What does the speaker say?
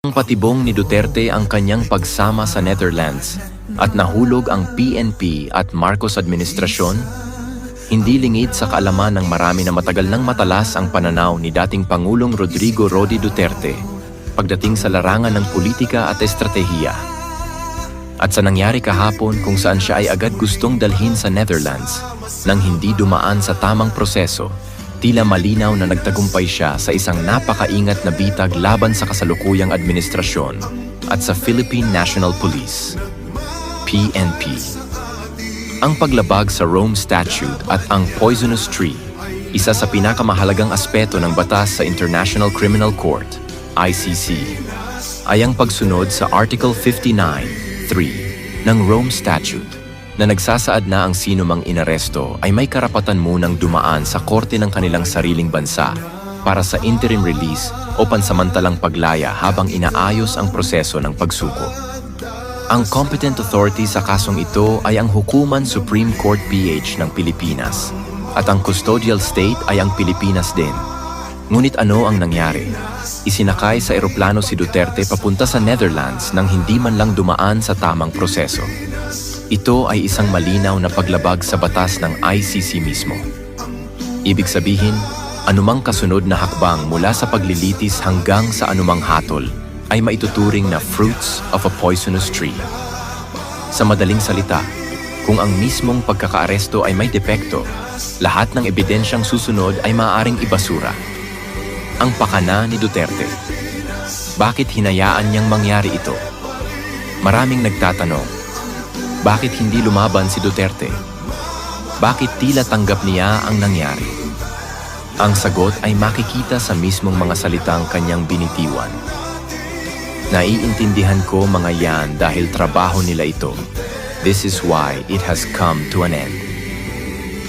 Patibong ni Duterte ang kanyang pagsama sa Netherlands at nahulog ang PNP at Marcos administrasyon, hindi lingid sa kaalaman ng marami na matagal nang matalas ang pananaw ni dating Pangulong Rodrigo Roque Duterte pagdating sa larangan ng politika at estratehiya. At sa nangyari kahapon kung saan siya ay agad gustong dalhin sa Netherlands nang hindi dumaan sa tamang proseso, tila malinaw na nagtagumpay siya sa isang napakaingat na bitag laban sa kasalukuyang administrasyon at sa Philippine National Police, PNP. Ang paglabag sa Rome Statute at ang Poisonous Tree, isa sa pinakamahalagang aspeto ng batas sa International Criminal Court, ICC, ay ang pagsunod sa Article 59(3) ng Rome Statute na nagsasaad na ang sino mang inaresto ay may karapatan munang dumaan sa korte ng kanilang sariling bansa para sa interim release o pansamantalang paglaya habang inaayos ang proseso ng pagsuko. Ang competent authority sa kasong ito ay ang Hukuman Supreme Court PH ng Pilipinas at ang custodial state ay ang Pilipinas din. Ngunit ano ang nangyari? Isinakay sa eroplano si Duterte papunta sa Netherlands nang hindi man lang dumaan sa tamang proseso. Ito ay isang malinaw na paglabag sa batas ng ICC mismo. Ibig sabihin, anumang kasunod na hakbang mula sa paglilitis hanggang sa anumang hatol ay maituturing na fruits of a poisonous tree. Sa madaling salita, kung ang mismong pagkakaaresto ay may depekto, lahat ng ebidensyang susunod ay maaaring ibasura. Ang pakana ni Duterte. Bakit hinayaan niyang mangyari ito? Maraming nagtatanong, bakit hindi lumaban si Duterte? Bakit tila tanggap niya ang nangyari? Ang sagot ay makikita sa mismong mga salitang kanyang binitiwan. Naiintindihan ko mga yan dahil trabaho nila ito. This is why it has come to an end.